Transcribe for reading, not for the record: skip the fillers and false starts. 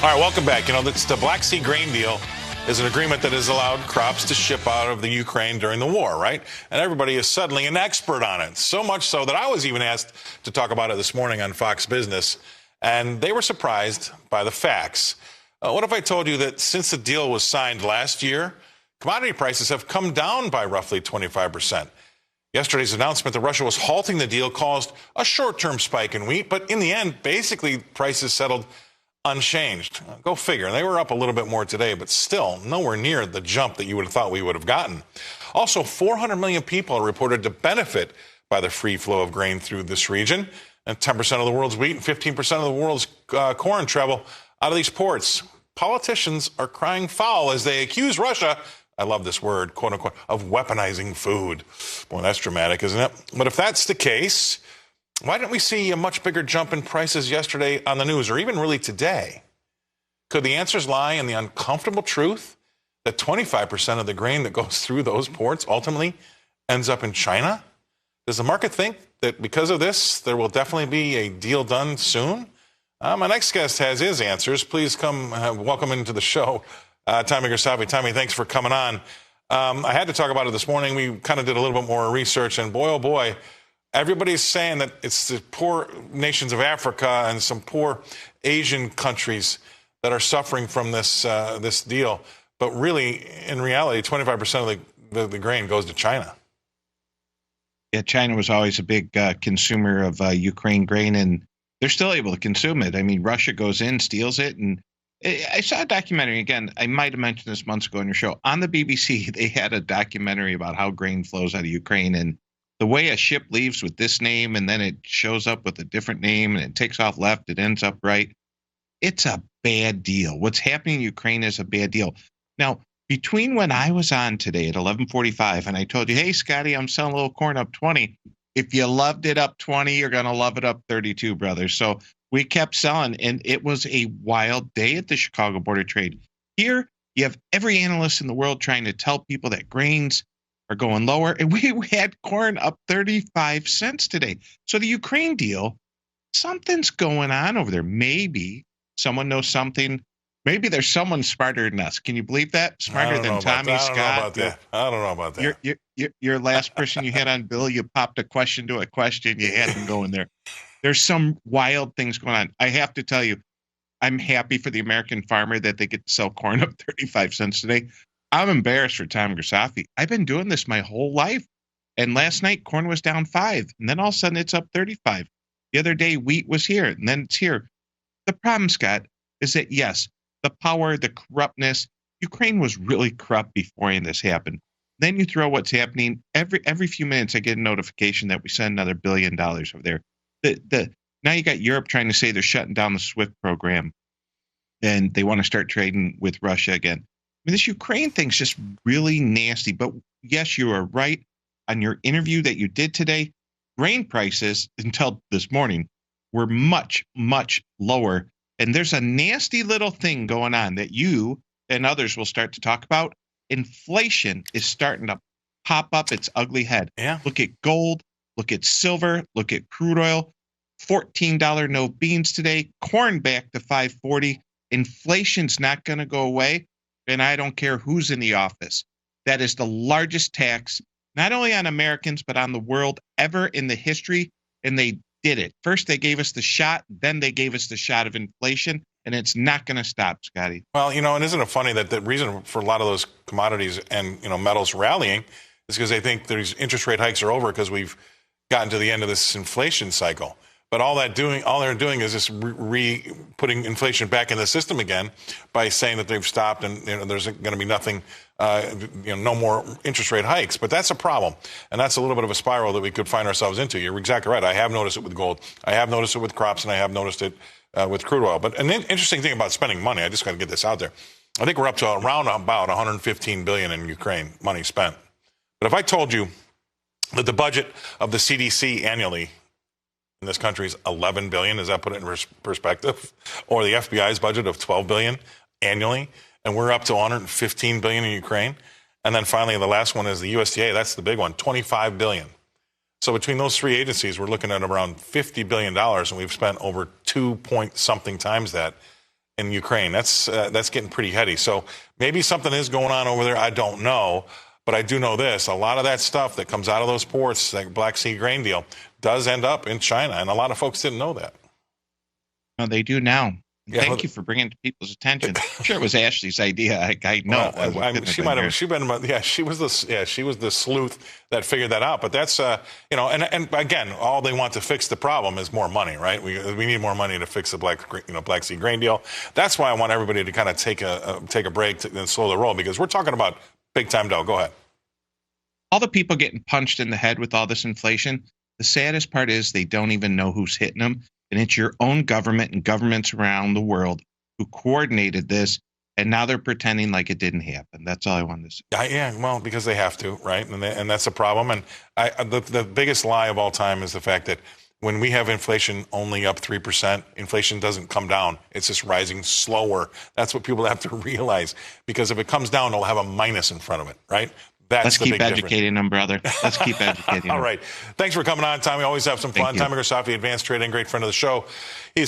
All right, welcome back. You know, the Black Sea Grain Deal is an agreement that has allowed crops to ship out of the Ukraine during the war, right? And everybody is suddenly an expert on it. So much so that I was even asked to talk about it this morning on Fox Business, and they were surprised by the facts. What if I told you that since the deal was signed last year, commodity prices have come down by roughly 25%? Yesterday's announcement that Russia was halting the deal caused a short-term spike in wheat, but in the end, basically, prices settled unchanged. Go figure. They were up a little bit more today, but still nowhere near the jump that you would have thought we would have gotten. Also, 400 million people are reported to benefit by the free flow of grain through this region. And 10% of the world's wheat and 15% of the world's corn travel out of these ports. Politicians are crying foul as they accuse Russia, I love this word, quote unquote, of weaponizing food. Boy, that's dramatic, isn't it? But if that's the case, why didn't we see a much bigger jump in prices yesterday on the news, or even really today? Could the answers lie in the uncomfortable truth that 25% of the grain that goes through those ports ultimately ends up in China? Does the market think that because of this, there will definitely be a deal done soon? My next guest has his answers. Please come welcome into the show, Tommy Grisafi. Tommy, thanks for coming on. I had to talk about it this morning. We kind of did a little bit more research, and boy, oh boy, everybody's saying that it's the poor nations of Africa and some poor Asian countries that are suffering from this this deal. But really, in reality, 25% of the grain goes to China. Yeah, China was always a big consumer of Ukraine grain, and they're still able to consume it. I mean, Russia goes in, steals it, and I saw a documentary, again, I might have mentioned this months ago on your show. On the BBC, they had a documentary about how grain flows out of Ukraine, and the way a ship leaves with this name and then it shows up with a different name and it takes off left, it ends up right. It's a bad deal. What's happening in Ukraine is a bad deal. Now, between when I was on today at 11:45 and I told you, hey, Scotty, I'm selling a little corn up 20. If you loved it up 20, you're going to love it up 32, brother. So we kept selling, and it was a wild day at the Chicago Board of Trade. Here, you have every analyst in the world trying to tell people that grains are going lower, and we had corn up 35 cents today. So the Ukraine deal, something's going on over there. Maybe someone knows something. Maybe there's someone smarter than us. Can you believe that? Smarter than Tommy Scott. I don't know about that. Your last person you had on, Bill, you popped a question to a question. You had them going there. There's some wild things going on. I have to tell you, I'm happy for the American farmer that they get to sell corn up 35 cents today. I'm embarrassed for Tom Grisafi. I've been doing this my whole life. And last night, corn was down 5. And then all of a sudden, it's up 35. The other day, wheat was here. And then it's here. The problem, Scott, is that, yes, the power, the corruptness, Ukraine was really corrupt before this happened. Then you throw what's happening. Every few minutes, I get a notification that we send another $1 billion over there. Now you got Europe trying to say they're shutting down the SWIFT program. And they want to start trading with Russia again. I mean, this Ukraine thing's just really nasty. But yes, you are right. On your interview that you did today, grain prices until this morning were much, much lower. And there's a nasty little thing going on that you and others will start to talk about. Inflation is starting to pop up its ugly head. Yeah. Look at gold, look at silver, look at crude oil. $14 no beans today, corn back to $5.40. Inflation's not going to go away. And I don't care who's in the office. That is the largest tax, not only on Americans, but on the world ever in the history. And they did it. First, they gave us the shot. Then they gave us the shot of inflation. And it's not going to stop, Scotty. Well, you know, and isn't it funny that the reason for a lot of those commodities and, you know, metals rallying is because they think these interest rate hikes are over because we've gotten to the end of this inflation cycle. But all they're doing is just putting inflation back in the system again by saying that they've stopped and, you know, there's going to be nothing, no more interest rate hikes. But that's a problem, and that's a little bit of a spiral that we could find ourselves into. You're exactly right. I have noticed it with gold. I have noticed it with crops, and I have noticed it with crude oil. But an interesting thing about spending money, I just got to get this out there. I think we're up to around about $115 billion in Ukraine money spent. But if I told you that the budget of the CDC annually in this country is $11 billion. Does that put it in perspective? Or the FBI's budget of $12 billion annually, and we're up to $115 billion in Ukraine. And then finally, the last one is the USDA. That's the big one, $25 billion. So between those three agencies, we're looking at around $50 billion, and we've spent over 2 point something times that. in Ukraine. That's getting pretty heady. So maybe something is going on over there. I don't know. But I do know this. A lot of that stuff that comes out of those ports, like Black Sea grain deal, does end up in China. And a lot of folks didn't know that. No, they do now. Yeah, Thank you for bringing it to people's attention. I'm sure it was Ashley's idea. I know. Well, she might have. She was the sleuth that figured that out. But that's and again, all they want to fix the problem is more money, right? We need more money to fix the Black Sea grain deal. That's why I want everybody to kind of take a break and slow the roll, because we're talking about big time dough. Go ahead. All the people getting punched in the head with all this inflation. The saddest part is they don't even know who's hitting them. And it's your own government and governments around the world who coordinated this, and now they're pretending like it didn't happen. That's all I wanted to say. Yeah, well, because they have to, right? And that's a problem. And the biggest lie of all time is the fact that when we have inflation only up 3%, inflation doesn't come down. It's just rising slower. That's what people have to realize, because if it comes down, it'll have a minus in front of it, right? Let's keep educating them, brother. Let's keep educating them. All right. Thanks for coming on, Tommy. Always have some fun. Tommy Grisafi, advanced trading, great friend of the show. He's